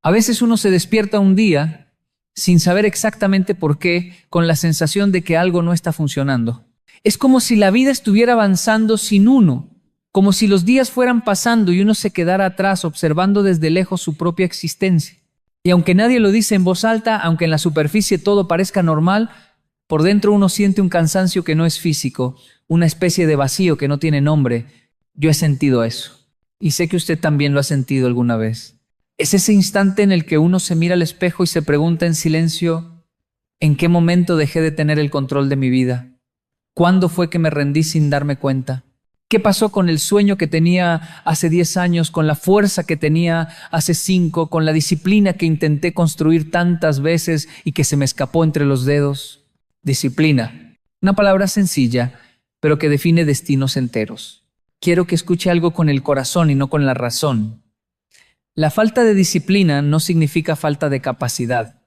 A veces uno se despierta un día sin saber exactamente por qué, con la sensación de que algo no está funcionando. Es como si la vida estuviera avanzando sin uno, como si los días fueran pasando y uno se quedara atrás observando desde lejos su propia existencia. Y aunque nadie lo dice en voz alta, aunque en la superficie todo parezca normal, por dentro uno siente un cansancio que no es físico, una especie de vacío que no tiene nombre. Yo he sentido eso. Y sé que usted también lo ha sentido alguna vez. Es ese instante en el que uno se mira al espejo y se pregunta en silencio, ¿en qué momento dejé de tener el control de mi vida? ¿Cuándo fue que me rendí sin darme cuenta? ¿Qué pasó con el sueño que tenía hace 10 años, con la fuerza que tenía hace 5, con la disciplina que intenté construir tantas veces y que se me escapó entre los dedos? Disciplina, una palabra sencilla, pero que define destinos enteros. Quiero que escuche algo con el corazón y no con la razón. La falta de disciplina no significa falta de capacidad.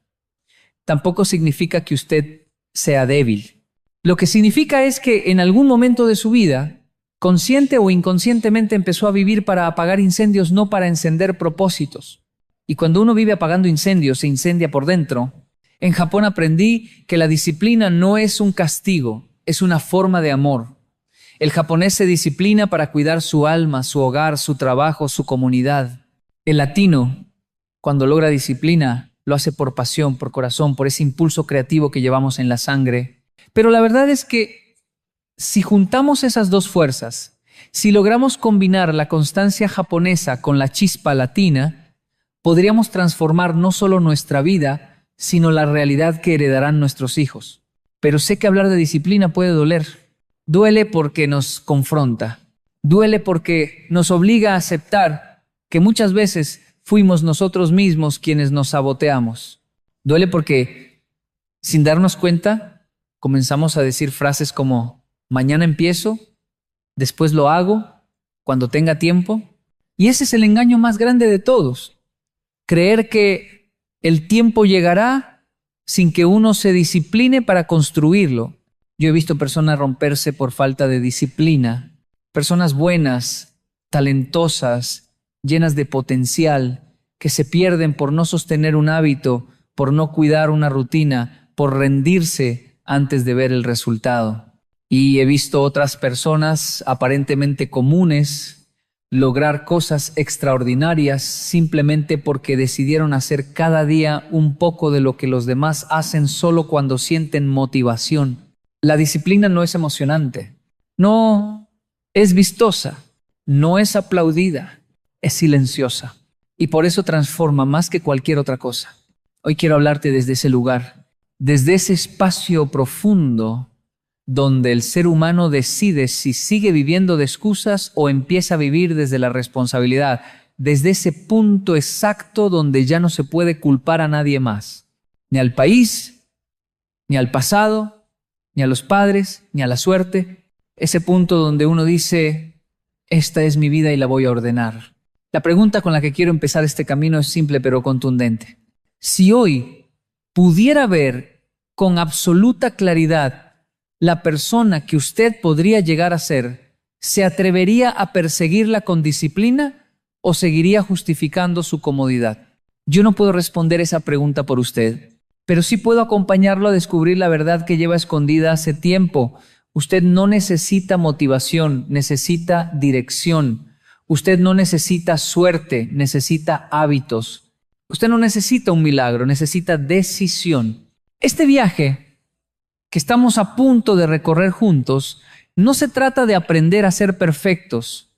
Tampoco significa que usted sea débil. Lo que significa es que en algún momento de su vida, consciente o inconscientemente, empezó a vivir para apagar incendios, no para encender propósitos. Y cuando uno vive apagando incendios, se incendia por dentro. En Japón aprendí que la disciplina no es un castigo, es una forma de amor. El japonés se disciplina para cuidar su alma, su hogar, su trabajo, su comunidad. El latino, cuando logra disciplina, lo hace por pasión, por corazón, por ese impulso creativo que llevamos en la sangre. Pero la verdad es que si juntamos esas dos fuerzas, si logramos combinar la constancia japonesa con la chispa latina, podríamos transformar no solo nuestra vida, sino la realidad que heredarán nuestros hijos. Pero sé que hablar de disciplina puede doler. Duele porque nos confronta. Duele porque nos obliga a aceptar que muchas veces fuimos nosotros mismos quienes nos saboteamos. Duele porque, sin darnos cuenta, comenzamos a decir frases como mañana empiezo, después lo hago, cuando tenga tiempo. Y ese es el engaño más grande de todos. Creer que el tiempo llegará sin que uno se discipline para construirlo. Yo he visto personas romperse por falta de disciplina. Personas buenas, talentosas, llenas de potencial, que se pierden por no sostener un hábito, por no cuidar una rutina, por rendirse antes de ver el resultado. Y he visto otras personas aparentemente comunes lograr cosas extraordinarias simplemente porque decidieron hacer cada día un poco de lo que los demás hacen solo cuando sienten motivación. La disciplina no es emocionante, no es vistosa, no es aplaudida, es silenciosa y por eso transforma más que cualquier otra cosa. Hoy quiero hablarte desde ese lugar, desde ese espacio profundo donde el ser humano decide si sigue viviendo de excusas o empieza a vivir desde la responsabilidad, desde ese punto exacto donde ya no se puede culpar a nadie más, ni al país, ni al pasado, ni a los padres, ni a la suerte. Ese punto donde uno dice, esta es mi vida y la voy a ordenar. La pregunta con la que quiero empezar este camino es simple pero contundente. Si hoy pudiera ver con absoluta claridad la persona que usted podría llegar a ser, ¿se atrevería a perseguirla con disciplina o seguiría justificando su comodidad? Yo no puedo responder esa pregunta por usted, pero sí puedo acompañarlo a descubrir la verdad que lleva escondida hace tiempo. Usted no necesita motivación, necesita dirección. Usted no necesita suerte, necesita hábitos. Usted no necesita un milagro, necesita decisión. Este viaje que estamos a punto de recorrer juntos, no se trata de aprender a ser perfectos.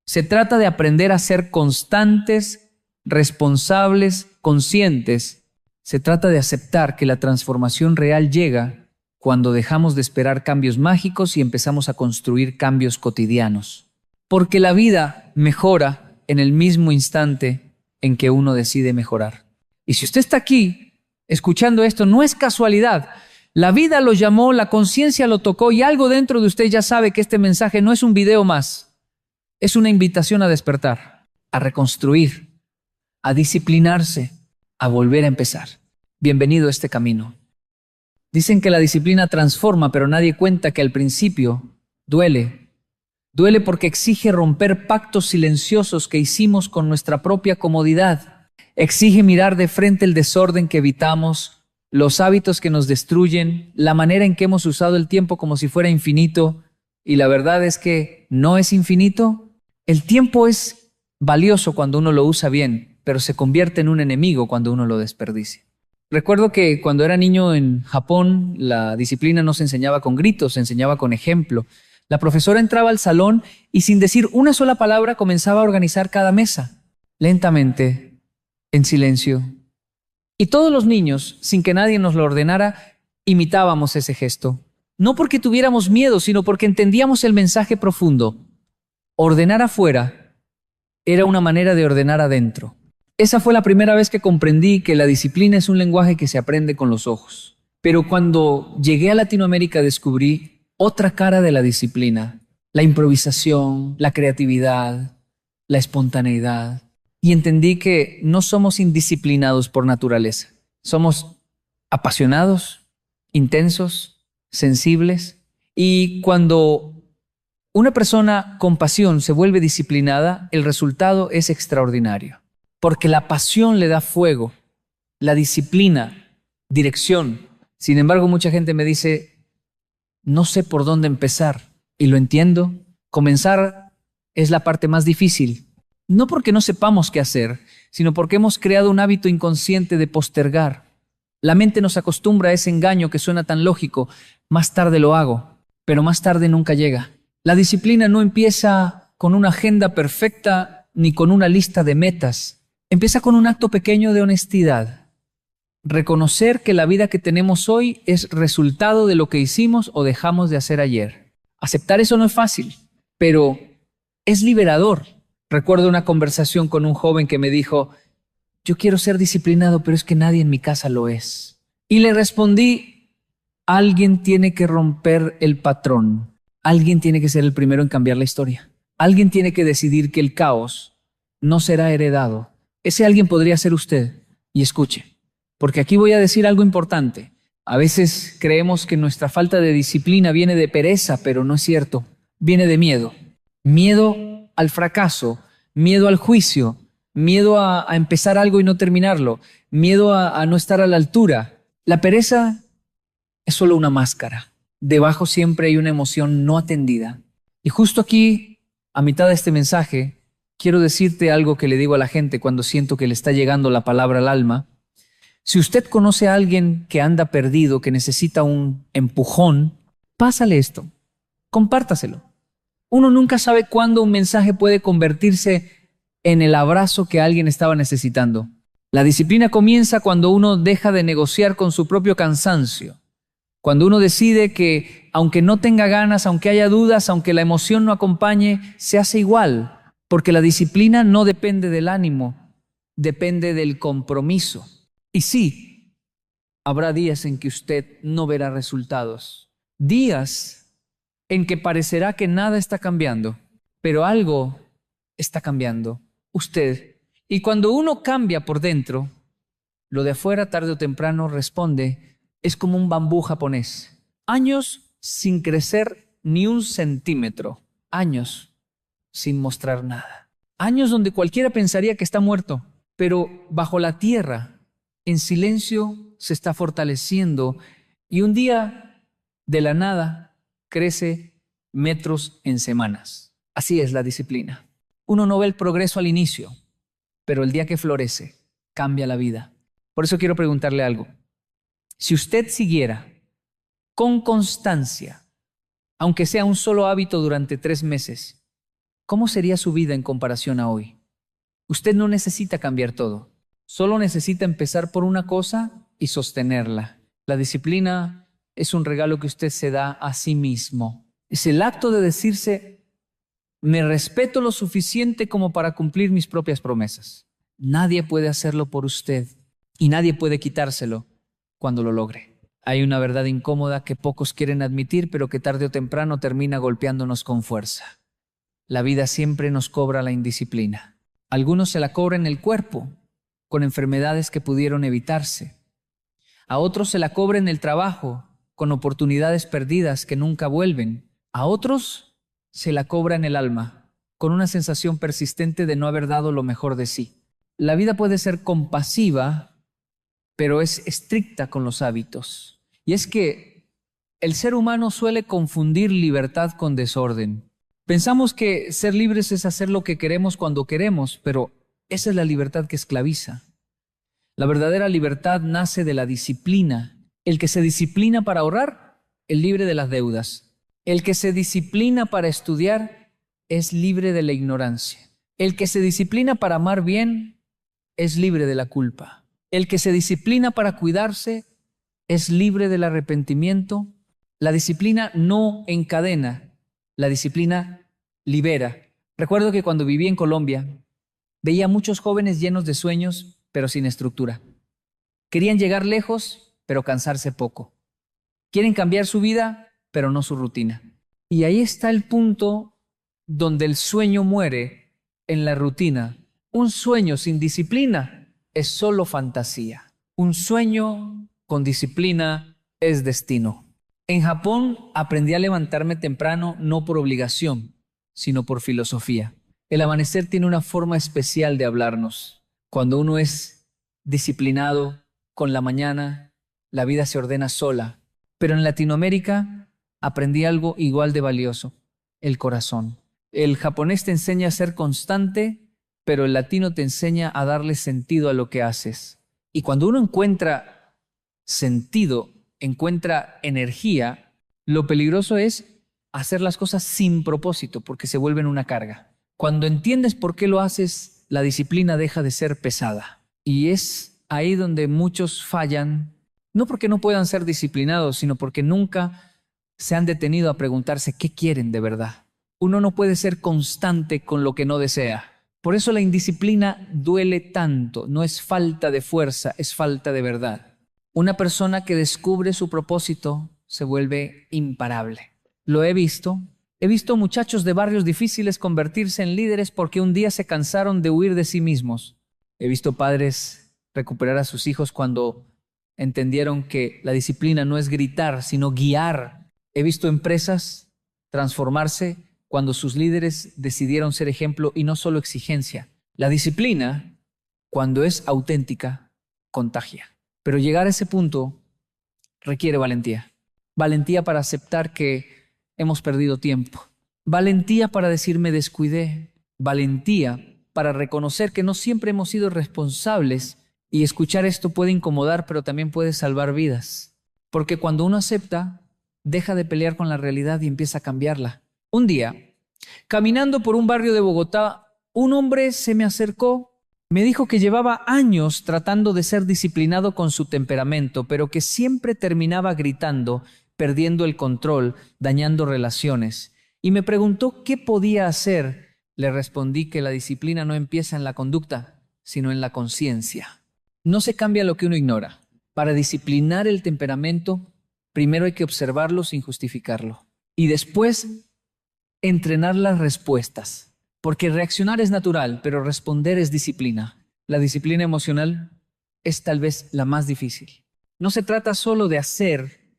Se trata de aprender a ser constantes, responsables, conscientes. Se trata de aceptar que la transformación real llega cuando dejamos de esperar cambios mágicos y empezamos a construir cambios cotidianos. Porque la vida mejora en el mismo instante en que uno decide mejorar. Y si usted está aquí escuchando esto, no es casualidad. La vida lo llamó, la conciencia lo tocó y algo dentro de usted ya sabe que este mensaje no es un video más. Es una invitación a despertar, a reconstruir, a disciplinarse, a volver a empezar. Bienvenido a este camino. Dicen que la disciplina transforma, pero nadie cuenta que al principio duele. Duele porque exige romper pactos silenciosos que hicimos con nuestra propia comodidad. Exige mirar de frente el desorden que evitamos, los hábitos que nos destruyen, la manera en que hemos usado el tiempo como si fuera infinito, y la verdad es que no es infinito. El tiempo es valioso cuando uno lo usa bien, pero se convierte en un enemigo cuando uno lo desperdicia. Recuerdo que cuando era niño en Japón, la disciplina no se enseñaba con gritos, se enseñaba con ejemplo. La profesora entraba al salón y sin decir una sola palabra comenzaba a organizar cada mesa, lentamente, en silencio. Y todos los niños, sin que nadie nos lo ordenara, imitábamos ese gesto. No porque tuviéramos miedo, sino porque entendíamos el mensaje profundo. Ordenar afuera era una manera de ordenar adentro. Esa fue la primera vez que comprendí que la disciplina es un lenguaje que se aprende con los ojos. Pero cuando llegué a Latinoamérica descubrí otra cara de la disciplina, la improvisación, la creatividad, la espontaneidad. Y entendí que no somos indisciplinados por naturaleza. Somos apasionados, intensos, sensibles. Y cuando una persona con pasión se vuelve disciplinada, el resultado es extraordinario. Porque la pasión le da fuego, la disciplina, dirección. Sin embargo, mucha gente me dice, no sé por dónde empezar. Y lo entiendo. Comenzar es la parte más difícil. No porque no sepamos qué hacer, sino porque hemos creado un hábito inconsciente de postergar. La mente nos acostumbra a ese engaño que suena tan lógico. Más tarde lo hago, pero más tarde nunca llega. La disciplina no empieza con una agenda perfecta ni con una lista de metas. Empieza con un acto pequeño de honestidad. Reconocer que la vida que tenemos hoy es resultado de lo que hicimos o dejamos de hacer ayer. Aceptar eso no es fácil, pero es liberador. Recuerdo una conversación con un joven que me dijo, yo quiero ser disciplinado, pero es que nadie en mi casa lo es. Y le respondí, alguien tiene que romper el patrón. Alguien tiene que ser el primero en cambiar la historia. Alguien tiene que decidir que el caos no será heredado. Ese alguien podría ser usted. Y escuche, porque aquí voy a decir algo importante. A veces creemos que nuestra falta de disciplina viene de pereza, pero no es cierto. Viene de miedo. Miedo al fracaso, miedo al juicio, miedo a empezar algo y no terminarlo, miedo a no estar a la altura. La pereza es solo una máscara. Debajo siempre hay una emoción no atendida. Y justo aquí, a mitad de este mensaje, quiero decirte algo que le digo a la gente cuando siento que le está llegando la palabra al alma. Si usted conoce a alguien que anda perdido, que necesita un empujón, pásale esto, compártaselo. Uno nunca sabe cuándo un mensaje puede convertirse en el abrazo que alguien estaba necesitando. La disciplina comienza cuando uno deja de negociar con su propio cansancio. Cuando uno decide que, aunque no tenga ganas, aunque haya dudas, aunque la emoción no acompañe, se hace igual. Porque la disciplina no depende del ánimo, depende del compromiso. Y sí, habrá días en que usted no verá resultados. Días en que parecerá que nada está cambiando, pero algo está cambiando. Usted. Y cuando uno cambia por dentro, lo de afuera tarde o temprano responde. Es como un bambú japonés. Años sin crecer ni un centímetro. Años sin mostrar nada. Años donde cualquiera pensaría que está muerto, pero bajo la tierra, en silencio, se está fortaleciendo y un día, de la nada, crece metros en semanas. Así es la disciplina. Uno no ve el progreso al inicio, pero el día que florece, cambia la vida. Por eso quiero preguntarle algo. Si usted siguiera con constancia, aunque sea un solo hábito durante 3 meses, ¿cómo sería su vida en comparación a hoy? Usted no necesita cambiar todo. Solo necesita empezar por una cosa y sostenerla. La disciplina es un regalo que usted se da a sí mismo. Es el acto de decirse, me respeto lo suficiente como para cumplir mis propias promesas. Nadie puede hacerlo por usted y nadie puede quitárselo cuando lo logre. Hay una verdad incómoda que pocos quieren admitir, pero que tarde o temprano termina golpeándonos con fuerza. La vida siempre nos cobra la indisciplina. Algunos se la cobran en el cuerpo, con enfermedades que pudieron evitarse. A otros se la cobra en el trabajo, con oportunidades perdidas que nunca vuelven. A otros se la cobra en el alma, con una sensación persistente de no haber dado lo mejor de sí. La vida puede ser compasiva, pero es estricta con los hábitos. Y es que el ser humano suele confundir libertad con desorden. Pensamos que ser libres es hacer lo que queremos cuando queremos, pero esa es la libertad que esclaviza. La verdadera libertad nace de la disciplina. El que se disciplina para ahorrar es libre de las deudas. El que se disciplina para estudiar es libre de la ignorancia. El que se disciplina para amar bien es libre de la culpa. El que se disciplina para cuidarse es libre del arrepentimiento. La disciplina no encadena, la disciplina libera. Recuerdo que cuando viví en Colombia, veía muchos jóvenes llenos de sueños, pero sin estructura. Querían llegar lejos, pero cansarse poco. Quieren cambiar su vida, pero no su rutina. Y ahí está el punto donde el sueño muere en la rutina. Un sueño sin disciplina es solo fantasía. Un sueño con disciplina es destino. En Japón aprendí a levantarme temprano no por obligación, sino por filosofía. El amanecer tiene una forma especial de hablarnos. Cuando uno es disciplinado con la mañana, la vida se ordena sola. Pero en Latinoamérica aprendí algo igual de valioso, el corazón. El japonés te enseña a ser constante, pero el latino te enseña a darle sentido a lo que haces. Y cuando uno encuentra sentido, encuentra energía, lo peligroso es hacer las cosas sin propósito, porque se vuelven una carga. Cuando entiendes por qué lo haces, la disciplina deja de ser pesada. Y es ahí donde muchos fallan, no porque no puedan ser disciplinados, sino porque nunca se han detenido a preguntarse qué quieren de verdad. Uno no puede ser constante con lo que no desea. Por eso la indisciplina duele tanto. No es falta de fuerza, es falta de verdad. Una persona que descubre su propósito se vuelve imparable. Lo he visto. He visto muchachos de barrios difíciles convertirse en líderes porque un día se cansaron de huir de sí mismos. He visto padres recuperar a sus hijos cuando entendieron que la disciplina no es gritar, sino guiar. He visto empresas transformarse cuando sus líderes decidieron ser ejemplo y no solo exigencia. La disciplina, cuando es auténtica, contagia. Pero llegar a ese punto requiere valentía. Valentía para aceptar que hemos perdido tiempo. Valentía para decir me descuidé. Valentía para reconocer que no siempre hemos sido responsables. Y escuchar esto puede incomodar, pero también puede salvar vidas. Porque cuando uno acepta, deja de pelear con la realidad y empieza a cambiarla. Un día, caminando por un barrio de Bogotá, un hombre se me acercó, me dijo que llevaba años tratando de ser disciplinado con su temperamento, pero que siempre terminaba gritando, perdiendo el control, dañando relaciones. Y me preguntó qué podía hacer. Le respondí que la disciplina no empieza en la conducta, sino en la conciencia. No se cambia lo que uno ignora. Para disciplinar el temperamento, primero hay que observarlo sin justificarlo. Y después, entrenar las respuestas. Porque reaccionar es natural, pero responder es disciplina. La disciplina emocional es tal vez la más difícil. No se trata solo de hacer,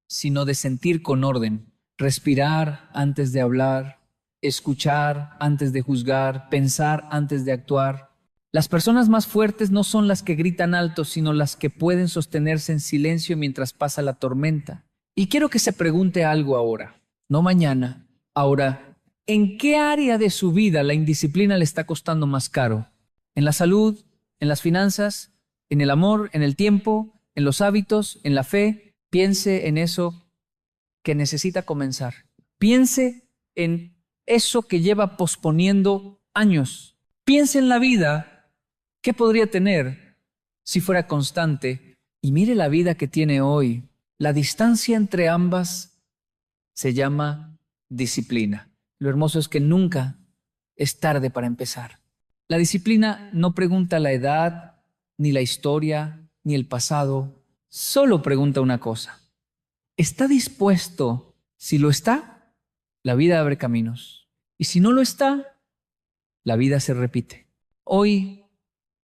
sino de sentir con orden. Respirar antes de hablar, escuchar antes de juzgar, pensar antes de actuar. Las personas más fuertes no son las que gritan alto, sino las que pueden sostenerse en silencio mientras pasa la tormenta. Y quiero que se pregunte algo ahora, no mañana, ahora. ¿En qué área de su vida la indisciplina le está costando más caro? ¿En la salud? ¿En las finanzas? ¿En el amor? ¿En el tiempo? ¿En los hábitos? ¿En la fe? Piense en eso que necesita comenzar. Piense en eso que lleva posponiendo años. Piense en la vida que podría tener si fuera constante y mire la vida que tiene hoy. La distancia entre ambas se llama disciplina. Lo hermoso es que nunca es tarde para empezar. La disciplina no pregunta la edad, ni la historia, ni el pasado. Solo pregunta una cosa. ¿Está dispuesto? Si lo está, la vida abre caminos. Y si no lo está, la vida se repite. Hoy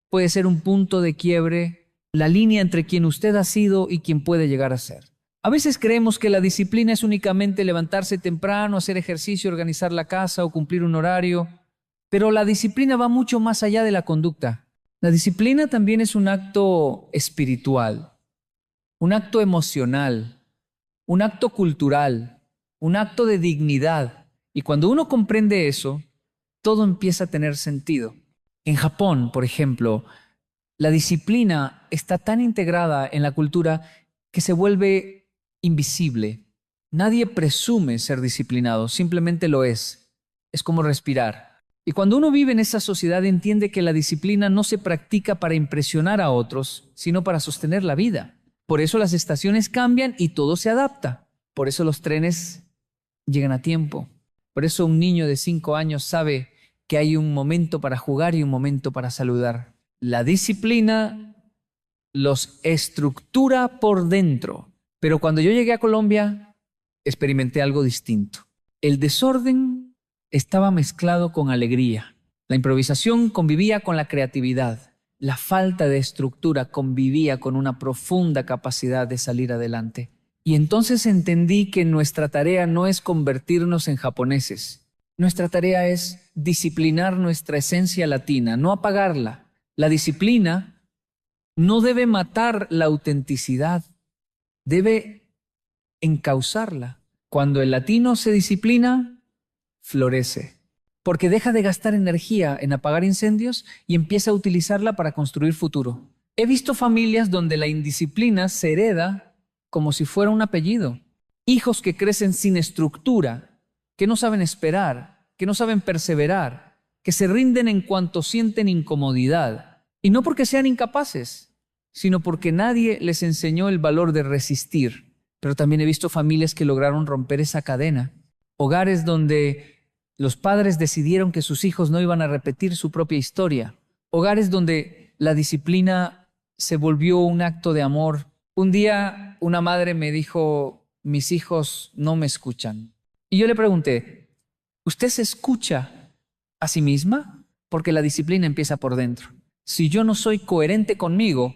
puede ser un punto de quiebre, la línea entre quien usted ha sido y quien puede llegar a ser. A veces creemos que la disciplina es únicamente levantarse temprano, hacer ejercicio, organizar la casa o cumplir un horario, pero la disciplina va mucho más allá de la conducta. La disciplina también es un acto espiritual, un acto emocional, un acto cultural, un acto de dignidad. Y cuando uno comprende eso, todo empieza a tener sentido. En Japón, por ejemplo, la disciplina está tan integrada en la cultura que se vuelve invisible. Nadie presume ser disciplinado, simplemente lo es. Es como respirar. Y cuando uno vive en esa sociedad entiende que la disciplina no se practica para impresionar a otros, sino para sostener la vida. Por eso las estaciones cambian y todo se adapta. Por eso los trenes llegan a tiempo. Por eso un niño de 5 años sabe que hay un momento para jugar y un momento para saludar. La disciplina los estructura por dentro. Pero cuando yo llegué a Colombia, experimenté algo distinto. El desorden estaba mezclado con alegría. La improvisación convivía con la creatividad. La falta de estructura convivía con una profunda capacidad de salir adelante. Y entonces entendí que nuestra tarea no es convertirnos en japoneses. Nuestra tarea es disciplinar nuestra esencia latina, no apagarla. La disciplina no debe matar la autenticidad, debe encauzarla. Cuando el latino se disciplina, florece, porque deja de gastar energía en apagar incendios y empieza a utilizarla para construir futuro. He visto familias donde la indisciplina se hereda como si fuera un apellido. Hijos que crecen sin estructura, que no saben esperar, que no saben perseverar, que se rinden en cuanto sienten incomodidad. Y no porque sean incapaces, sino porque nadie les enseñó el valor de resistir. Pero también he visto familias que lograron romper esa cadena. Hogares donde los padres decidieron que sus hijos no iban a repetir su propia historia. Hogares donde la disciplina se volvió un acto de amor. Un día una madre me dijo, mis hijos no me escuchan. Y yo le pregunté, ¿usted se escucha a sí misma? Porque la disciplina empieza por dentro. Si yo no soy coherente conmigo,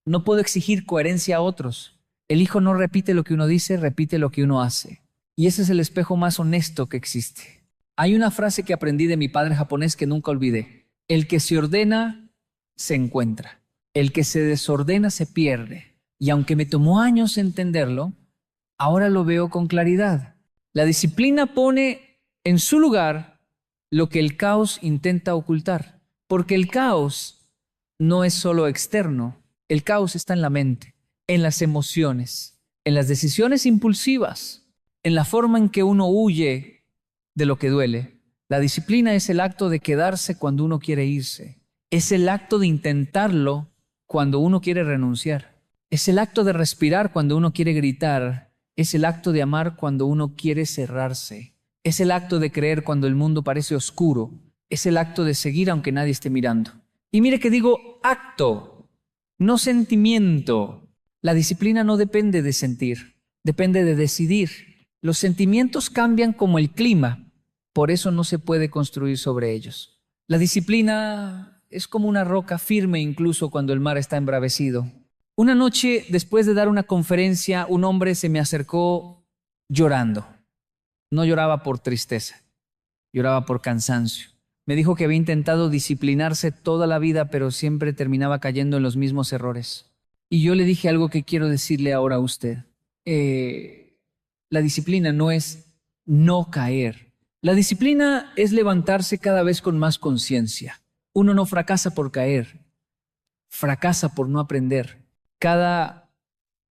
no puedo exigir coherencia a otros. El hijo no repite lo que uno dice, repite lo que uno hace. Y ese es el espejo más honesto que existe. Hay una frase que aprendí de mi padre japonés que nunca olvidé. El que se ordena, se encuentra. El que se desordena, se pierde. Y aunque me tomó años entenderlo, ahora lo veo con claridad. La disciplina pone en su lugar lo que el caos intenta ocultar. Porque el caos no es solo externo. El caos está en la mente, en las emociones, en las decisiones impulsivas, en la forma en que uno huye de lo que duele. La disciplina es el acto de quedarse cuando uno quiere irse. Es el acto de intentarlo cuando uno quiere renunciar. Es el acto de respirar cuando uno quiere gritar. Es el acto de amar cuando uno quiere cerrarse. Es el acto de creer cuando el mundo parece oscuro. Es el acto de seguir aunque nadie esté mirando. Y mire que digo acto, no sentimiento. La disciplina no depende de sentir, depende de decidir. Los sentimientos cambian como el clima, por eso no se puede construir sobre ellos. La disciplina es como una roca firme incluso cuando el mar está embravecido. Una noche, después de dar una conferencia, un hombre se me acercó llorando. No lloraba por tristeza, lloraba por cansancio. Me dijo que había intentado disciplinarse toda la vida, pero siempre terminaba cayendo en los mismos errores. Y yo le dije algo que quiero decirle ahora a usted. La disciplina no es no caer. La disciplina es levantarse cada vez con más conciencia. Uno no fracasa por caer, fracasa por no aprender. Cada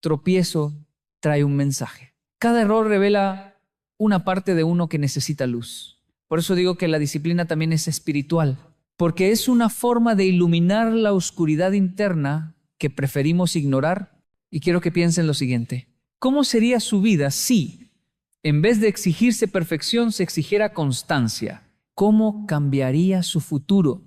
tropiezo trae un mensaje. Cada error revela una parte de uno que necesita luz. Por eso digo que la disciplina también es espiritual, porque es una forma de iluminar la oscuridad interna que preferimos ignorar. Y quiero que piensen lo siguiente. ¿Cómo sería su vida si, en vez de exigirse perfección, se exigiera constancia? ¿Cómo cambiaría su futuro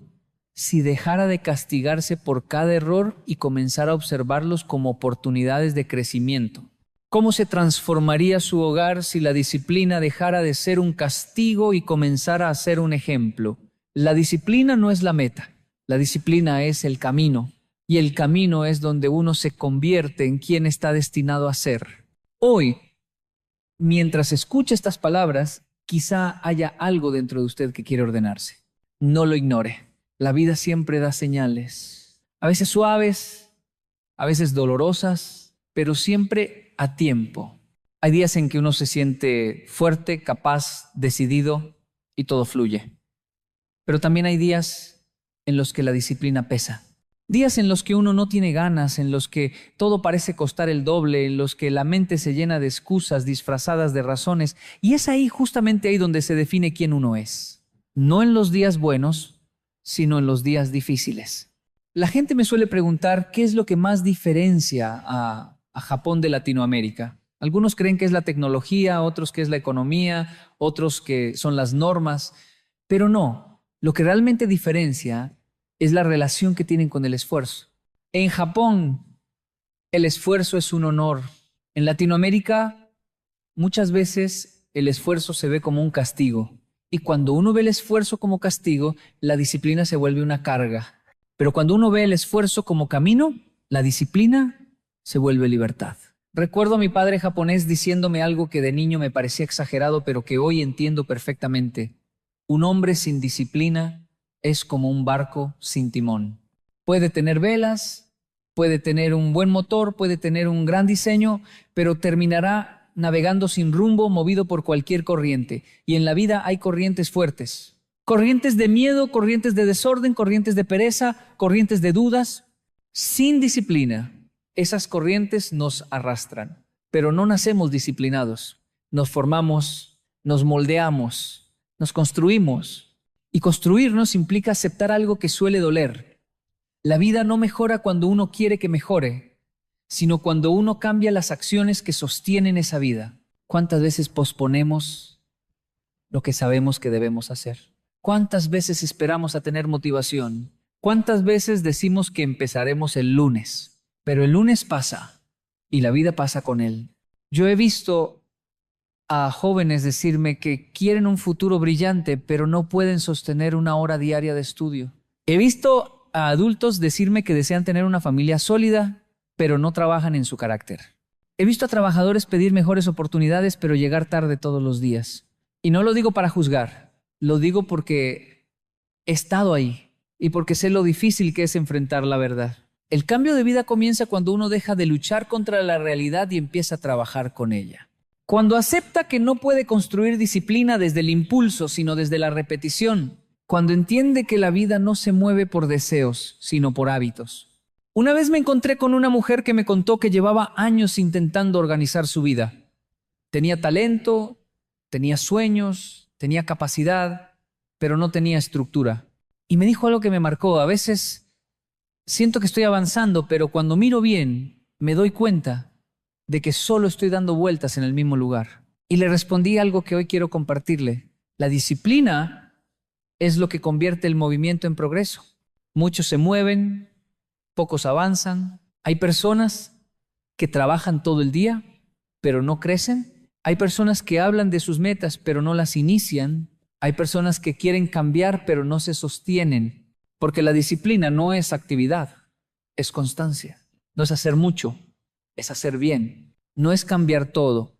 si dejara de castigarse por cada error y comenzara a observarlos como oportunidades de crecimiento? ¿Cómo se transformaría su hogar si la disciplina dejara de ser un castigo y comenzara a ser un ejemplo? La disciplina no es la meta, la disciplina es el camino, y el camino es donde uno se convierte en quien está destinado a ser. Hoy, mientras escucha estas palabras, quizá haya algo dentro de usted que quiere ordenarse. No lo ignore. La vida siempre da señales, a veces suaves, a veces dolorosas, pero siempre a tiempo. Hay días en que uno se siente fuerte, capaz, decidido y todo fluye. Pero también hay días en los que la disciplina pesa. Días en los que uno no tiene ganas, en los que todo parece costar el doble, en los que la mente se llena de excusas disfrazadas de razones. Y es ahí, justamente ahí, donde se define quién uno es. No en los días buenos, sino en los días difíciles. La gente me suele preguntar qué es lo que más diferencia a Japón de Latinoamérica. Algunos creen que es la tecnología, otros que es la economía, otros que son las normas, pero no. Lo que realmente diferencia es la relación que tienen con el esfuerzo. En Japón, el esfuerzo es un honor. En Latinoamérica, muchas veces el esfuerzo se ve como un castigo. Y cuando uno ve el esfuerzo como castigo, la disciplina se vuelve una carga. Pero cuando uno ve el esfuerzo como camino, la disciplina se vuelve libertad. Recuerdo a mi padre japonés diciéndome algo que de niño me parecía exagerado, pero que hoy entiendo perfectamente. Un hombre sin disciplina es como un barco sin timón. Puede tener velas, puede tener un buen motor, puede tener un gran diseño, pero terminará navegando sin rumbo, movido por cualquier corriente. Y en la vida hay corrientes fuertes. Corrientes de miedo, corrientes de desorden, corrientes de pereza, corrientes de dudas. Sin disciplina, esas corrientes nos arrastran. Pero no nacemos disciplinados. Nos formamos, nos moldeamos, nos construimos. Y construirnos implica aceptar algo que suele doler. La vida no mejora cuando uno quiere que mejore, sino cuando uno cambia las acciones que sostienen esa vida. ¿Cuántas veces posponemos lo que sabemos que debemos hacer? ¿Cuántas veces esperamos a tener motivación? ¿Cuántas veces decimos que empezaremos el lunes? Pero el lunes pasa y la vida pasa con él. Yo he visto a jóvenes decirme que quieren un futuro brillante, pero no pueden sostener una hora diaria de estudio. He visto a adultos decirme que desean tener una familia sólida, pero no trabajan en su carácter. He visto a trabajadores pedir mejores oportunidades, pero llegar tarde todos los días. Y no lo digo para juzgar, lo digo porque he estado ahí y porque sé lo difícil que es enfrentar la verdad. El cambio de vida comienza cuando uno deja de luchar contra la realidad y empieza a trabajar con ella. Cuando acepta que no puede construir disciplina desde el impulso, sino desde la repetición. Cuando entiende que la vida no se mueve por deseos, sino por hábitos. Una vez me encontré con una mujer que me contó que llevaba años intentando organizar su vida. Tenía talento, tenía sueños, tenía capacidad, pero no tenía estructura. Y me dijo algo que me marcó. A veces siento que estoy avanzando, pero cuando miro bien, me doy cuenta de que solo estoy dando vueltas en el mismo lugar. Y le respondí algo que hoy quiero compartirle. La disciplina es lo que convierte el movimiento en progreso. Muchos se mueven, pocos avanzan. Hay personas que trabajan todo el día, pero no crecen. Hay personas que hablan de sus metas, pero no las inician. Hay personas que quieren cambiar, pero no se sostienen. Porque la disciplina no es actividad, es constancia. No es hacer mucho, es hacer bien. No es cambiar todo,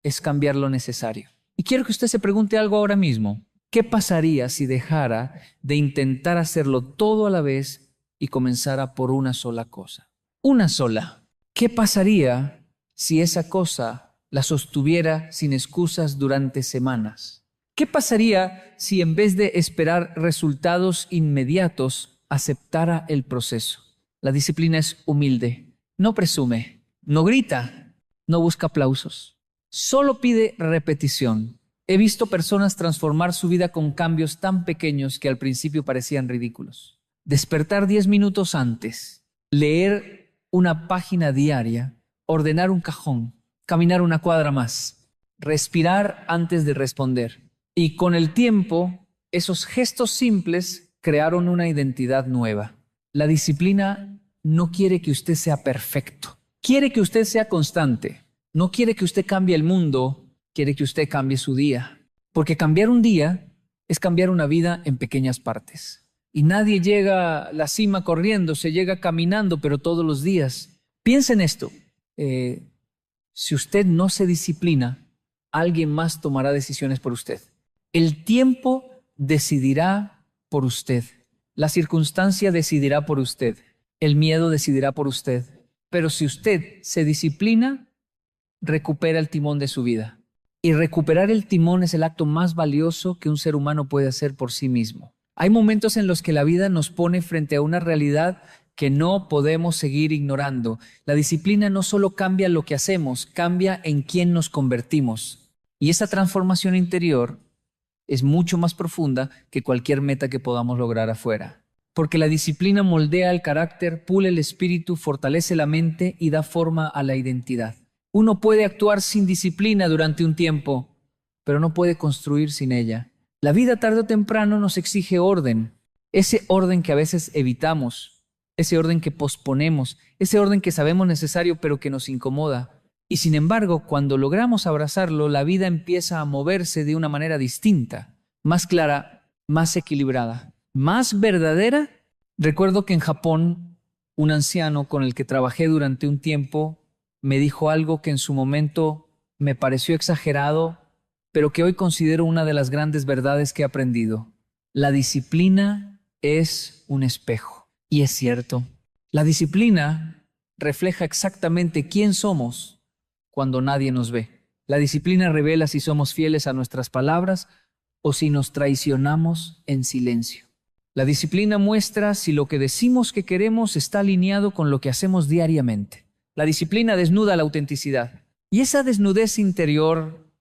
es cambiar lo necesario. Y quiero que usted se pregunte algo ahora mismo. ¿Qué pasaría si dejara de intentar hacerlo todo a la vez y comenzara por una sola cosa? Una sola. ¿Qué pasaría si esa cosa la sostuviera sin excusas durante semanas? ¿Qué pasaría si en vez de esperar resultados inmediatos, aceptara el proceso? La disciplina es humilde, no presume, no grita, no busca aplausos, solo pide repetición. He visto personas transformar su vida con cambios tan pequeños que al principio parecían ridículos. Despertar 10 minutos antes, leer una página diaria, ordenar un cajón, caminar una cuadra más, respirar antes de responder. Y con el tiempo, esos gestos simples crearon una identidad nueva. La disciplina no quiere que usted sea perfecto. Quiere que usted sea constante. No quiere que usted cambie el mundo, quiere que usted cambie su día. Porque cambiar un día es cambiar una vida en pequeñas partes. Y nadie llega a la cima corriendo, se llega caminando, pero todos los días. Piensa en esto. Si usted no se disciplina, alguien más tomará decisiones por usted. El tiempo decidirá por usted. La circunstancia decidirá por usted. El miedo decidirá por usted. Pero si usted se disciplina, recupera el timón de su vida. Y recuperar el timón es el acto más valioso que un ser humano puede hacer por sí mismo. Hay momentos en los que la vida nos pone frente a una realidad que no podemos seguir ignorando. La disciplina no solo cambia lo que hacemos, cambia en quién nos convertimos. Y esa transformación interior es mucho más profunda que cualquier meta que podamos lograr afuera. Porque la disciplina moldea el carácter, pule el espíritu, fortalece la mente y da forma a la identidad. Uno puede actuar sin disciplina durante un tiempo, pero no puede construir sin ella. La vida tarde o temprano nos exige orden. Ese orden que a veces evitamos, ese orden que posponemos, ese orden que sabemos necesario pero que nos incomoda. Y sin embargo, cuando logramos abrazarlo, la vida empieza a moverse de una manera distinta, más clara, más equilibrada, más verdadera. Recuerdo que en Japón, un anciano con el que trabajé durante un tiempo me dijo algo que en su momento me pareció exagerado, pero que hoy considero una de las grandes verdades que he aprendido. La disciplina es un espejo. Y es cierto, la disciplina refleja exactamente quién somos cuando nadie nos ve. La disciplina revela si somos fieles a nuestras palabras o si nos traicionamos en silencio. La disciplina muestra si lo que decimos que queremos está alineado con lo que hacemos diariamente. La disciplina desnuda la autenticidad. Y esa desnudez interior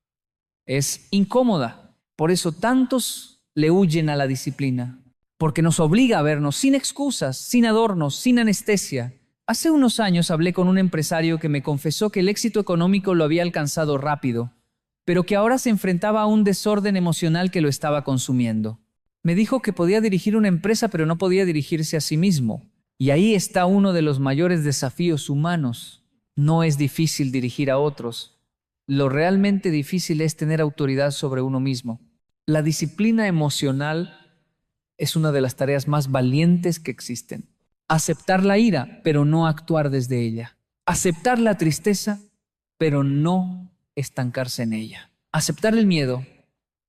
es incómoda. Por eso tantos le huyen a la disciplina. Porque nos obliga a vernos sin excusas, sin adornos, sin anestesia. Hace unos años hablé con un empresario que me confesó que el éxito económico lo había alcanzado rápido, pero que ahora se enfrentaba a un desorden emocional que lo estaba consumiendo. Me dijo que podía dirigir una empresa, pero no podía dirigirse a sí mismo. Y ahí está uno de los mayores desafíos humanos. No es difícil dirigir a otros. Lo realmente difícil es tener autoridad sobre uno mismo. La disciplina emocional es una de las tareas más valientes que existen. Aceptar la ira, pero no actuar desde ella. Aceptar la tristeza, pero no estancarse en ella. Aceptar el miedo,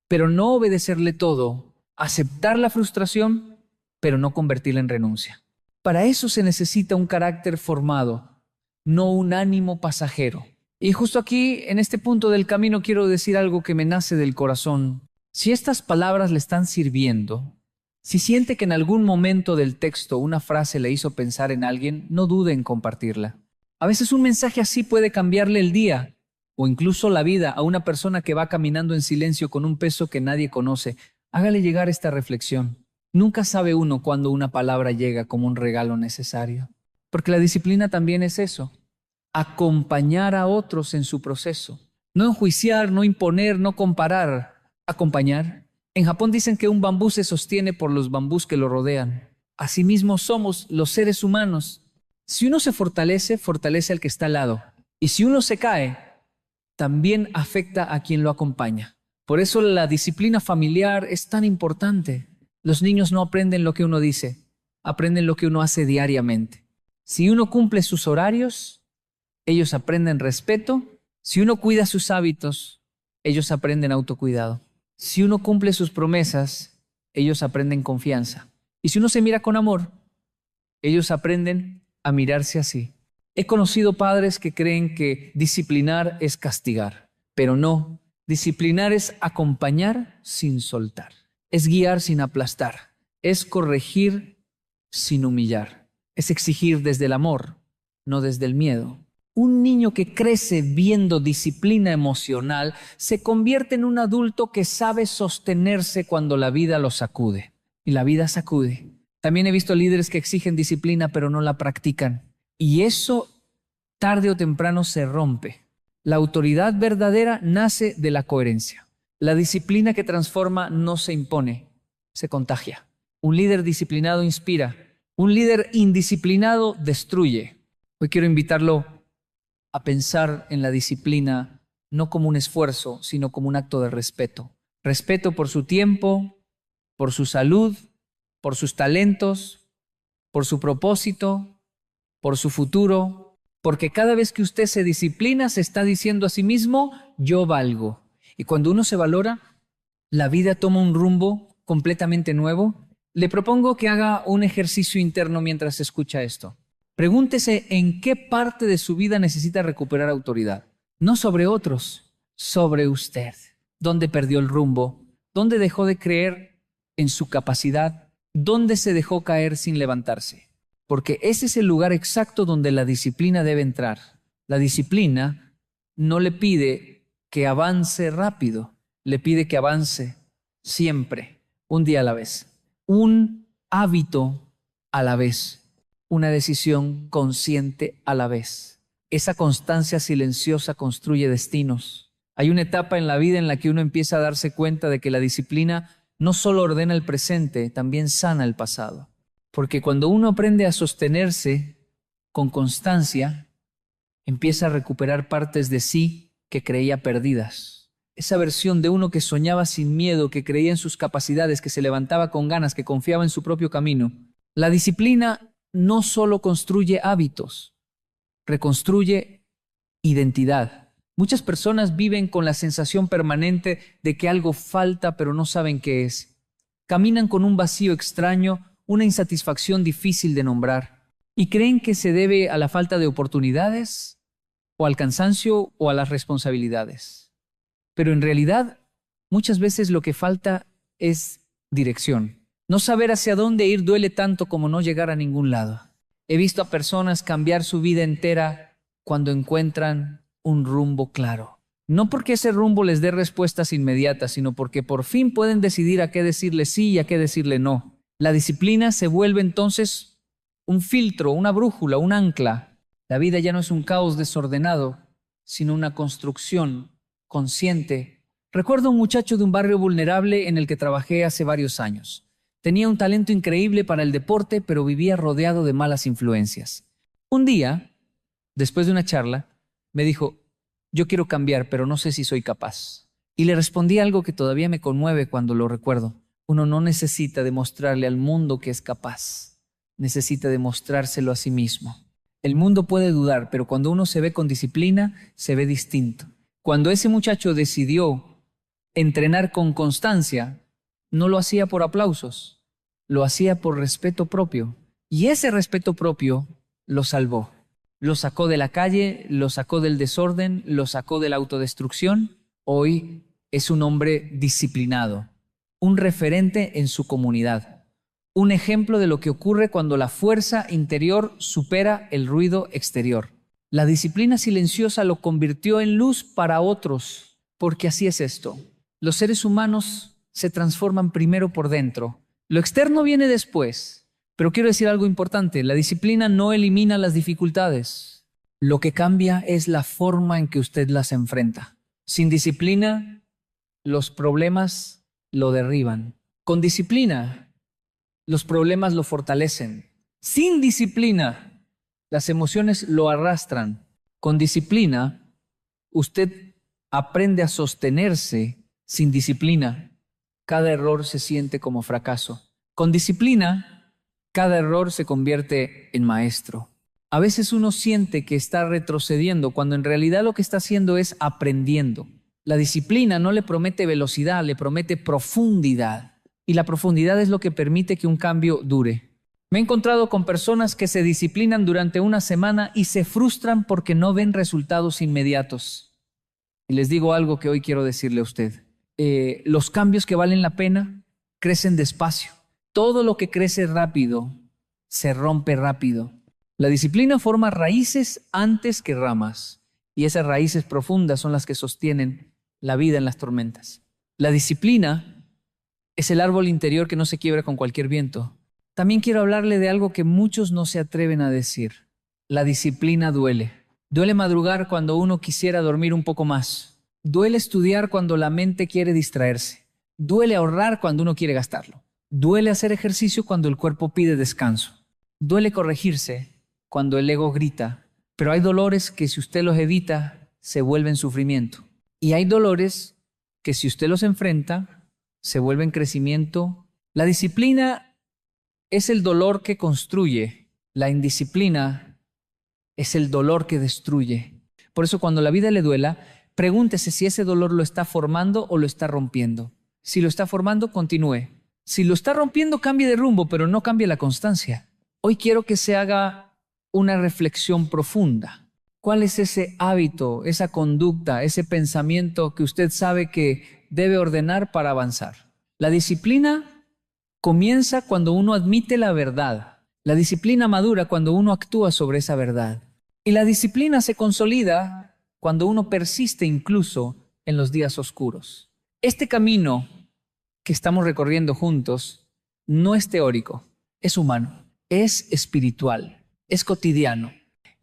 pero no obedecerle todo. Aceptar la frustración, pero no convertirla en renuncia. Para eso se necesita un carácter formado, no un ánimo pasajero. Y justo aquí, en este punto del camino, quiero decir algo que me nace del corazón. Si estas palabras le están sirviendo, si siente que en algún momento del texto una frase le hizo pensar en alguien, no dude en compartirla. A veces un mensaje así puede cambiarle el día o incluso la vida a una persona que va caminando en silencio con un peso que nadie conoce. Hágale llegar esta reflexión. Nunca sabe uno cuándo una palabra llega como un regalo necesario. Porque la disciplina también es eso. Acompañar a otros en su proceso. No enjuiciar, no imponer, no comparar. Acompañar. En Japón dicen que un bambú se sostiene por los bambús que lo rodean. Asimismo somos los seres humanos. Si uno se fortalece, fortalece al que está al lado. Y si uno se cae, también afecta a quien lo acompaña. Por eso la disciplina familiar es tan importante. Los niños no aprenden lo que uno dice, aprenden lo que uno hace diariamente. Si uno cumple sus horarios, ellos aprenden respeto. Si uno cuida sus hábitos, ellos aprenden autocuidado. Si uno cumple sus promesas, ellos aprenden confianza. Y si uno se mira con amor, ellos aprenden a mirarse así. He conocido padres que creen que disciplinar es castigar, pero no. Disciplinar es acompañar sin soltar. Es guiar sin aplastar. Es corregir sin humillar. Es exigir desde el amor, no desde el miedo. Un niño que crece viendo disciplina emocional se convierte en un adulto que sabe sostenerse cuando la vida lo sacude. Y la vida sacude. También he visto líderes que exigen disciplina pero no la practican. Y eso tarde o temprano se rompe. La autoridad verdadera nace de la coherencia. La disciplina que transforma no se impone, se contagia. Un líder disciplinado inspira. Un líder indisciplinado destruye. Hoy quiero invitarlo a pensar en la disciplina no como un esfuerzo, sino como un acto de respeto. Respeto por su tiempo, por su salud, por sus talentos, por su propósito, por su futuro, porque cada vez que usted se disciplina se está diciendo a sí mismo, yo valgo. Y cuando uno se valora, la vida toma un rumbo completamente nuevo Le propongo que haga un ejercicio interno mientras escucha esto. Pregúntese en qué parte de su vida necesita recuperar autoridad. No sobre otros, sobre usted. ¿Dónde perdió el rumbo? ¿Dónde dejó de creer en su capacidad? ¿Dónde se dejó caer sin levantarse? Porque ese es el lugar exacto donde la disciplina debe entrar. La disciplina no le pide que avance rápido, le pide que avance siempre, un día a la vez, un hábito a la vez, una decisión consciente a la vez. Esa constancia silenciosa construye destinos. Hay una etapa en la vida en la que uno empieza a darse cuenta de que la disciplina no solo ordena el presente, también sana el pasado. Porque cuando uno aprende a sostenerse con constancia, empieza a recuperar partes de sí que creía perdidas. Esa versión de uno que soñaba sin miedo, que creía en sus capacidades, que se levantaba con ganas, que confiaba en su propio camino. La disciplina no solo construye hábitos, reconstruye identidad. Muchas personas viven con la sensación permanente de que algo falta, pero no saben qué es. Caminan con un vacío extraño, una insatisfacción difícil de nombrar, y creen que se debe a la falta de oportunidades, o al cansancio, o a las responsabilidades. Pero en realidad, muchas veces lo que falta es dirección. No saber hacia dónde ir duele tanto como no llegar a ningún lado. He visto a personas cambiar su vida entera cuando encuentran un rumbo claro. No porque ese rumbo les dé respuestas inmediatas, sino porque por fin pueden decidir a qué decirle sí y a qué decirle no. La disciplina se vuelve entonces un filtro, una brújula, un ancla. La vida ya no es un caos desordenado, sino una construcción consciente. Recuerdo a un muchacho de un barrio vulnerable en el que trabajé hace varios años. Tenía un talento increíble para el deporte, pero vivía rodeado de malas influencias. Un día, después de una charla, me dijo: yo quiero cambiar, pero no sé si soy capaz. Y le respondí algo que todavía me conmueve cuando lo recuerdo. Uno no necesita demostrarle al mundo que es capaz, necesita demostrárselo a sí mismo. El mundo puede dudar, pero cuando uno se ve con disciplina, se ve distinto. Cuando ese muchacho decidió entrenar con constancia, no lo hacía por aplausos, lo hacía por respeto propio. Y ese respeto propio lo salvó. Lo sacó de la calle, lo sacó del desorden, lo sacó de la autodestrucción. Hoy es un hombre disciplinado, un referente en su comunidad, un ejemplo de lo que ocurre cuando la fuerza interior supera el ruido exterior. La disciplina silenciosa lo convirtió en luz para otros, porque así es esto. Los seres humanos se transforman primero por dentro. Lo externo viene después. Pero quiero decir algo importante: la disciplina no elimina las dificultades. Lo que cambia es la forma en que usted las enfrenta. Sin disciplina, los problemas lo derriban. Con disciplina, los problemas lo fortalecen. Sin disciplina, las emociones lo arrastran. Con disciplina, usted aprende a sostenerse. Sin disciplina, cada error se siente como fracaso. Con disciplina, cada error se convierte en maestro. A veces uno siente que está retrocediendo cuando en realidad lo que está haciendo es aprendiendo. La disciplina no le promete velocidad, le promete profundidad. Y la profundidad es lo que permite que un cambio dure. Me he encontrado con personas que se disciplinan durante una semana y se frustran porque no ven resultados inmediatos. Y les digo algo que hoy quiero decirle a usted. Los cambios que valen la pena crecen despacio. Todo lo que crece rápido se rompe rápido. La disciplina forma raíces antes que ramas, y esas raíces profundas son las que sostienen la vida en las tormentas. La disciplina es el árbol interior que no se quiebra con cualquier viento. También quiero hablarle de algo que muchos no se atreven a decir. La disciplina duele. Duele madrugar cuando uno quisiera dormir un poco más. Duele estudiar cuando la mente quiere distraerse. Duele ahorrar cuando uno quiere gastarlo. Duele hacer ejercicio cuando el cuerpo pide descanso. Duele corregirse cuando el ego grita. Pero hay dolores que si usted los evita, se vuelven sufrimiento. Y hay dolores que si usted los enfrenta, se vuelven crecimiento. La disciplina es el dolor que construye. La indisciplina es el dolor que destruye. Por eso cuando la vida le duela, pregúntese si ese dolor lo está formando o lo está rompiendo. Si lo está formando, continúe. Si lo está rompiendo, cambie de rumbo, pero no cambie la constancia. Hoy quiero que se haga una reflexión profunda. ¿Cuál es ese hábito, esa conducta, ese pensamiento que usted sabe que debe ordenar para avanzar? La disciplina comienza cuando uno admite la verdad. La disciplina madura cuando uno actúa sobre esa verdad. Y la disciplina se consolida cuando uno persiste incluso en los días oscuros. Este camino que estamos recorriendo juntos no es teórico, es humano, es espiritual, es cotidiano.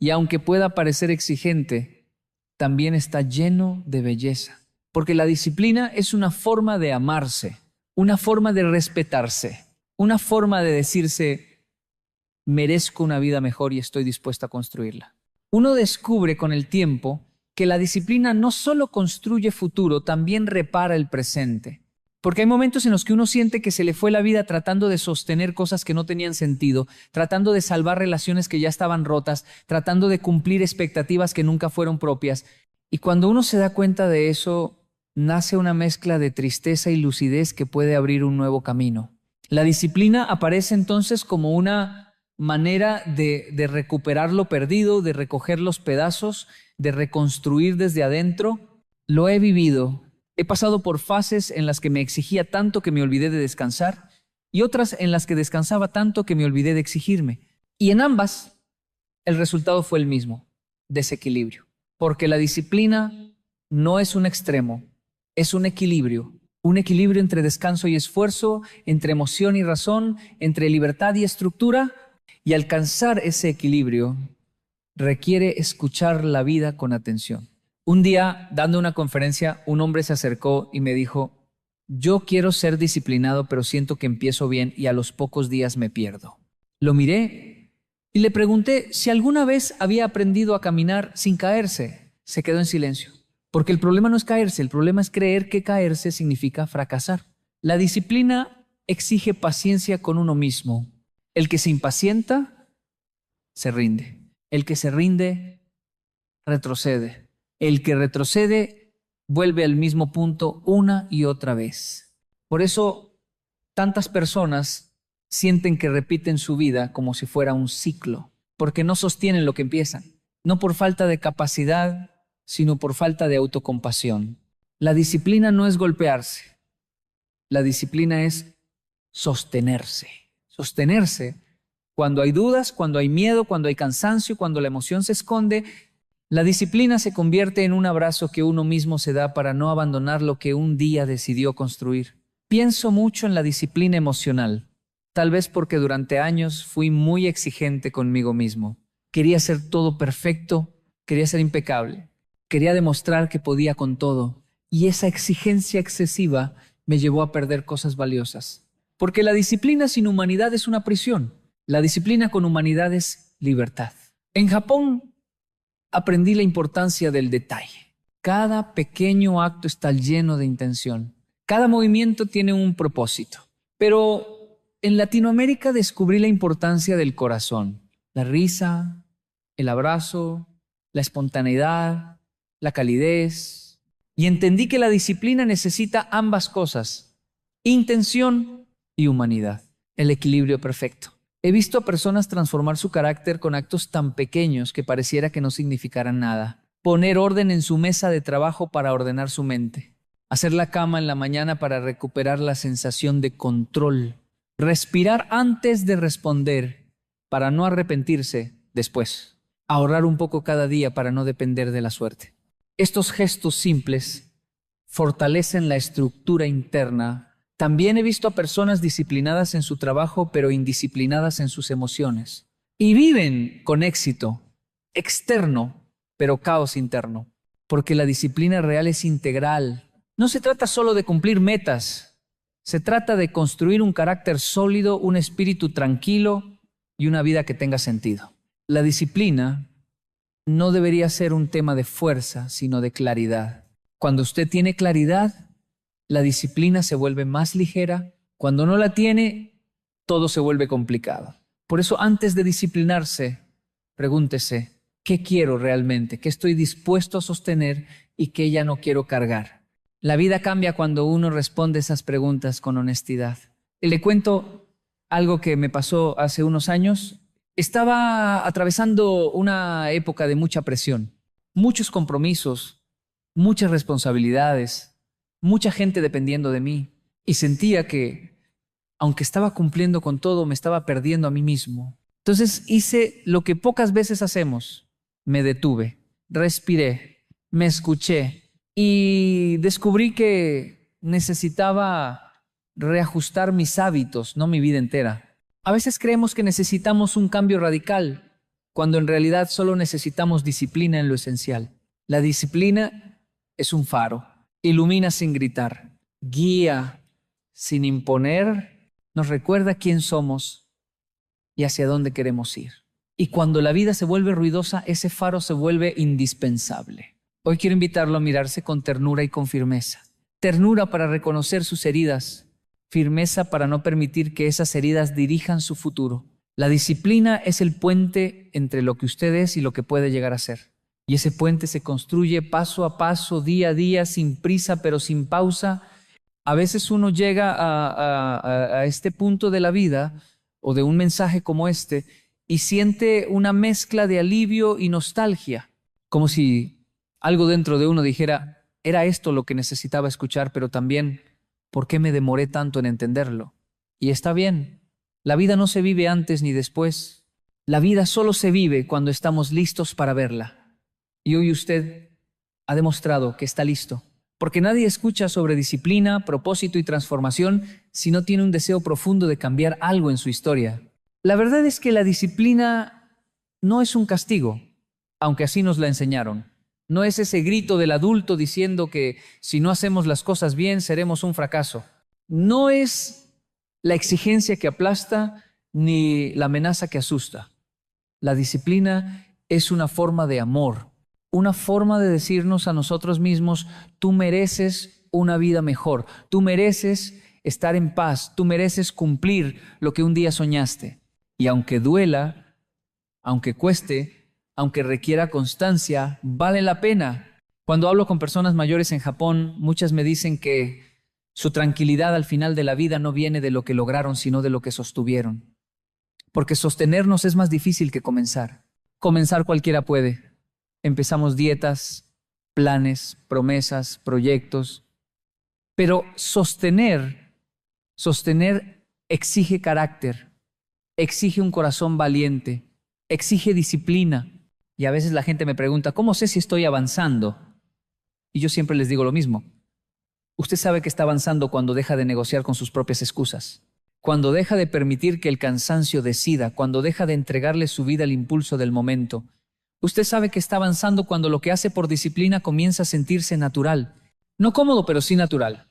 Y aunque pueda parecer exigente, también está lleno de belleza. Porque la disciplina es una forma de amarse, una forma de respetarse, una forma de decirse, merezco una vida mejor y estoy dispuesto a construirla. Uno descubre con el tiempo que la disciplina no solo construye futuro, también repara el presente. Porque hay momentos en los que uno siente que se le fue la vida tratando de sostener cosas que no tenían sentido, tratando de salvar relaciones que ya estaban rotas, tratando de cumplir expectativas que nunca fueron propias. Y cuando uno se da cuenta de eso, nace una mezcla de tristeza y lucidez que puede abrir un nuevo camino. La disciplina aparece entonces como una manera de recuperar lo perdido, de recoger los pedazos, de reconstruir desde adentro. Lo he vivido. He pasado por fases en las que me exigía tanto que me olvidé de descansar y otras en las que descansaba tanto que me olvidé de exigirme. Y en ambas, el resultado fue el mismo, desequilibrio. Porque la disciplina no es un extremo, es un equilibrio entre descanso y esfuerzo, entre emoción y razón, entre libertad y estructura. Y alcanzar ese equilibrio requiere escuchar la vida con atención. Un día, dando una conferencia, un hombre se acercó y me dijo, yo quiero ser disciplinado, pero siento que empiezo bien y a los pocos días me pierdo. Lo miré y le pregunté si alguna vez había aprendido a caminar sin caerse. Se quedó en silencio. Porque el problema no es caerse, el problema es creer que caerse significa fracasar. La disciplina exige paciencia con uno mismo. El que se impacienta, se rinde. El que se rinde, retrocede. El que retrocede vuelve al mismo punto una y otra vez. Por eso, tantas personas sienten que repiten su vida como si fuera un ciclo, porque no sostienen lo que empiezan, no por falta de capacidad, sino por falta de autocompasión. La disciplina no es golpearse, la disciplina es sostenerse. Sostenerse cuando hay dudas, cuando hay miedo, cuando hay cansancio, cuando la emoción se esconde. La disciplina se convierte en un abrazo que uno mismo se da para no abandonar lo que un día decidió construir. Pienso mucho en la disciplina emocional, tal vez porque durante años fui muy exigente conmigo mismo. Quería hacer todo perfecto, quería ser impecable, quería demostrar que podía con todo, y esa exigencia excesiva me llevó a perder cosas valiosas. Porque la disciplina sin humanidad es una prisión, la disciplina con humanidad es libertad. En Japón aprendí la importancia del detalle. Cada pequeño acto está lleno de intención. Cada movimiento tiene un propósito. Pero en Latinoamérica descubrí la importancia del corazón. La risa, el abrazo, la espontaneidad, la calidez. Y entendí que la disciplina necesita ambas cosas, intención y humanidad, el equilibrio perfecto. He visto a personas transformar su carácter con actos tan pequeños que pareciera que no significaran nada. Poner orden en su mesa de trabajo para ordenar su mente. Hacer la cama en la mañana para recuperar la sensación de control. Respirar antes de responder para no arrepentirse después. Ahorrar un poco cada día para no depender de la suerte. Estos gestos simples fortalecen la estructura interna. También he visto a personas disciplinadas en su trabajo, pero indisciplinadas en sus emociones. Y viven con éxito externo, pero caos interno. Porque la disciplina real es integral. No se trata solo de cumplir metas. Se trata de construir un carácter sólido, un espíritu tranquilo y una vida que tenga sentido. La disciplina no debería ser un tema de fuerza, sino de claridad. Cuando usted tiene claridad, la disciplina se vuelve más ligera. Cuando no la tiene, todo se vuelve complicado. Por eso, antes de disciplinarse, pregúntese, ¿qué quiero realmente? ¿Qué estoy dispuesto a sostener y qué ya no quiero cargar? La vida cambia cuando uno responde esas preguntas con honestidad. Le cuento algo que me pasó hace unos años. Estaba atravesando una época de mucha presión, muchos compromisos, muchas responsabilidades, mucha gente dependiendo de mí. Y sentía que, aunque estaba cumpliendo con todo, me estaba perdiendo a mí mismo. Entonces hice lo que pocas veces hacemos. Me detuve, respiré, me escuché y descubrí que necesitaba reajustar mis hábitos, no mi vida entera. A veces creemos que necesitamos un cambio radical, cuando en realidad solo necesitamos disciplina en lo esencial. La disciplina es un faro, ilumina sin gritar, guía sin imponer, nos recuerda quién somos y hacia dónde queremos ir. Y cuando la vida se vuelve ruidosa, ese faro se vuelve indispensable. Hoy quiero invitarlo a mirarse con ternura y con firmeza. Ternura para reconocer sus heridas, firmeza para no permitir que esas heridas dirijan su futuro. La disciplina es el puente entre lo que usted es y lo que puede llegar a ser. Y ese puente se construye paso a paso, día a día, sin prisa pero sin pausa. A veces uno llega a este punto de la vida o de un mensaje como este y siente una mezcla de alivio y nostalgia, como si algo dentro de uno dijera, era esto lo que necesitaba escuchar, pero también, ¿por qué me demoré tanto en entenderlo? Y está bien, la vida no se vive antes ni después, la vida solo se vive cuando estamos listos para verla. Y hoy usted ha demostrado que está listo. Porque nadie escucha sobre disciplina, propósito y transformación si no tiene un deseo profundo de cambiar algo en su historia. La verdad es que la disciplina no es un castigo, aunque así nos la enseñaron. No es ese grito del adulto diciendo que si no hacemos las cosas bien seremos un fracaso. No es la exigencia que aplasta ni la amenaza que asusta. La disciplina es una forma de amor. Una forma de decirnos a nosotros mismos, tú mereces una vida mejor, tú mereces estar en paz, tú mereces cumplir lo que un día soñaste. Y aunque duela, aunque cueste, aunque requiera constancia, vale la pena. Cuando hablo con personas mayores en Japón, muchas me dicen que su tranquilidad al final de la vida no viene de lo que lograron, sino de lo que sostuvieron. Porque sostenernos es más difícil que comenzar. Comenzar cualquiera puede. Empezamos dietas, planes, promesas, proyectos, pero sostener exige carácter, exige un corazón valiente, exige disciplina. Y a veces la gente me pregunta, ¿cómo sé si estoy avanzando? Y yo siempre les digo lo mismo. Usted sabe que está avanzando cuando deja de negociar con sus propias excusas, cuando deja de permitir que el cansancio decida, cuando deja de entregarle su vida al impulso del momento. Usted sabe que está avanzando cuando lo que hace por disciplina comienza a sentirse natural. No cómodo, pero sí natural.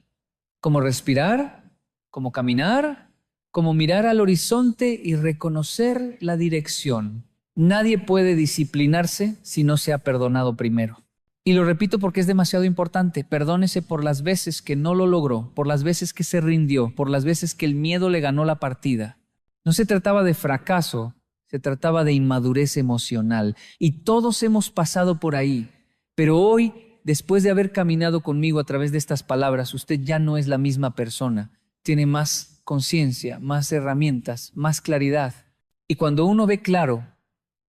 Como respirar, como caminar, como mirar al horizonte y reconocer la dirección. Nadie puede disciplinarse si no se ha perdonado primero. Y lo repito porque es demasiado importante. Perdónese por las veces que no lo logró, por las veces que se rindió, por las veces que el miedo le ganó la partida. No se trataba de fracaso, se trataba de inmadurez emocional. Y todos hemos pasado por ahí. Pero hoy, después de haber caminado conmigo a través de estas palabras, usted ya no es la misma persona. Tiene más conciencia, más herramientas, más claridad. Y cuando uno ve claro,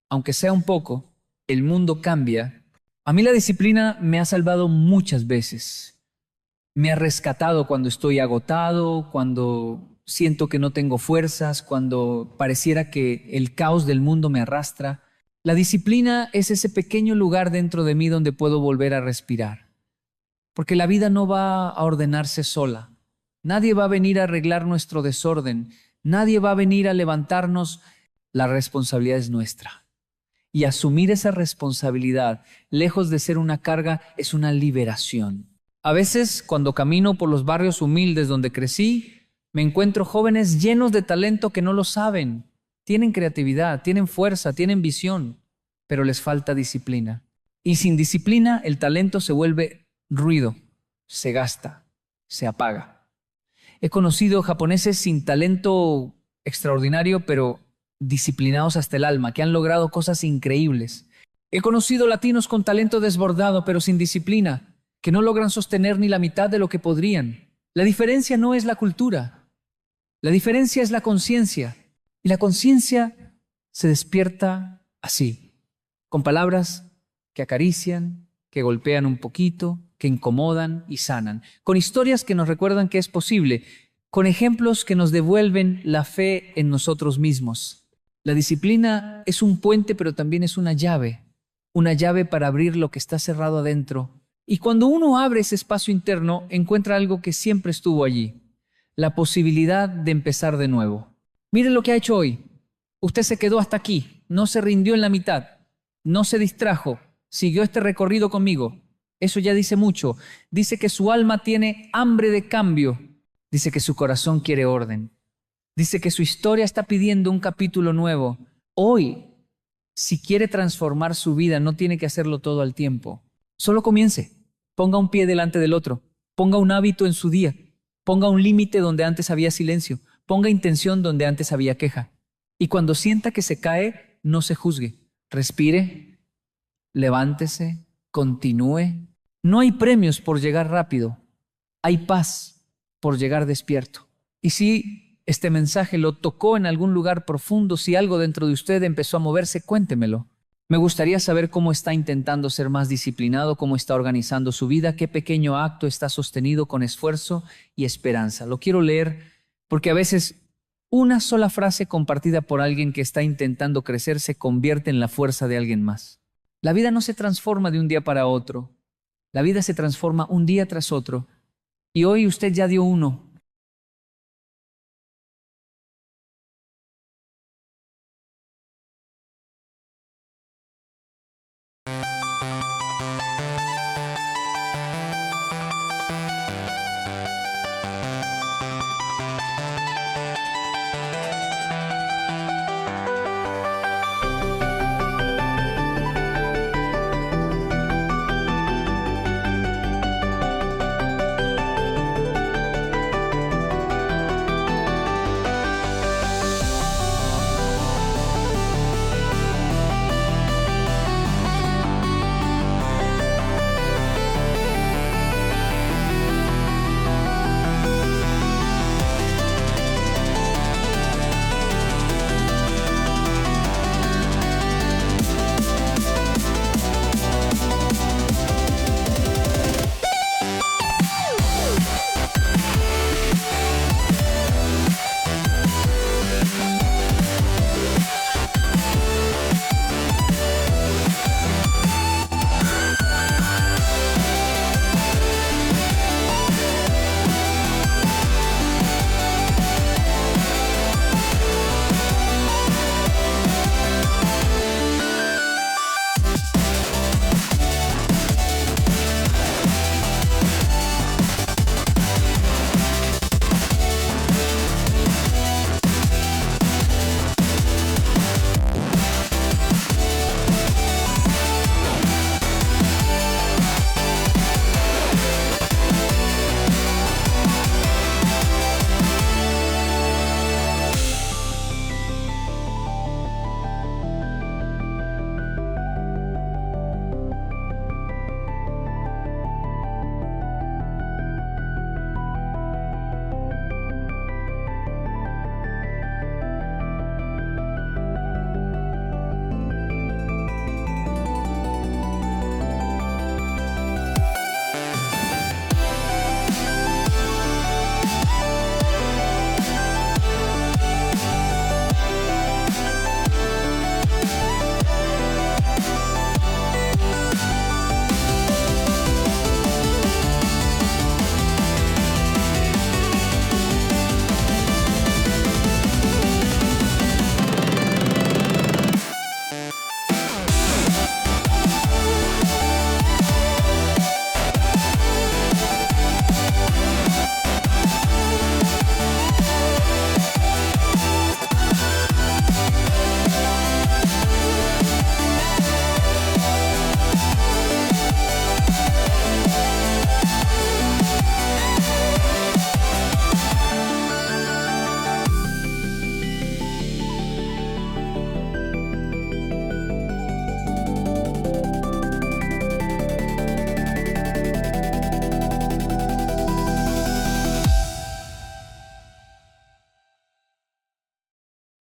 aunque sea un poco, el mundo cambia. A mí la disciplina me ha salvado muchas veces. Me ha rescatado cuando estoy agotado, cuando siento que no tengo fuerzas, cuando pareciera que el caos del mundo me arrastra. La disciplina es ese pequeño lugar dentro de mí donde puedo volver a respirar. Porque la vida no va a ordenarse sola. Nadie va a venir a arreglar nuestro desorden. Nadie va a venir a levantarnos. La responsabilidad es nuestra. Y asumir esa responsabilidad, lejos de ser una carga, es una liberación. A veces, cuando camino por los barrios humildes donde crecí, me encuentro jóvenes llenos de talento que no lo saben. Tienen creatividad, tienen fuerza, tienen visión, pero les falta disciplina. Y sin disciplina, el talento se vuelve ruido, se gasta, se apaga. He conocido japoneses sin talento extraordinario, pero disciplinados hasta el alma, que han logrado cosas increíbles. He conocido latinos con talento desbordado, pero sin disciplina, que no logran sostener ni la mitad de lo que podrían. La diferencia no es la cultura. La diferencia es la conciencia. Y la conciencia se despierta así, con palabras que acarician, que golpean un poquito, que incomodan y sanan, con historias que nos recuerdan que es posible, con ejemplos que nos devuelven la fe en nosotros mismos. La disciplina es un puente, pero también es una llave para abrir lo que está cerrado adentro. Y cuando uno abre ese espacio interno, encuentra algo que siempre estuvo allí, la posibilidad de empezar de nuevo. Miren lo que ha hecho hoy. Usted se quedó hasta aquí, no se rindió en la mitad, no se distrajo, siguió este recorrido conmigo. Eso ya dice mucho. Dice que su alma tiene hambre de cambio. Dice que su corazón quiere orden. Dice que su historia está pidiendo un capítulo nuevo. Hoy, si quiere transformar su vida, no tiene que hacerlo todo al tiempo. Solo comience. Ponga un pie delante del otro. Ponga un hábito en su día. Ponga un límite donde antes había silencio. Ponga intención donde antes había queja. Y cuando sienta que se cae, no se juzgue. Respire, levántese, continúe. No hay premios por llegar rápido. Hay paz por llegar despierto. Y si este mensaje lo tocó en algún lugar profundo, si algo dentro de usted empezó a moverse, cuéntemelo. Me gustaría saber cómo está intentando ser más disciplinado, cómo está organizando su vida, qué pequeño acto está sostenido con esfuerzo y esperanza. Lo quiero leer porque a veces una sola frase compartida por alguien que está intentando crecer se convierte en la fuerza de alguien más. La vida no se transforma de un día para otro. La vida se transforma un día tras otro. Y hoy usted ya dio uno.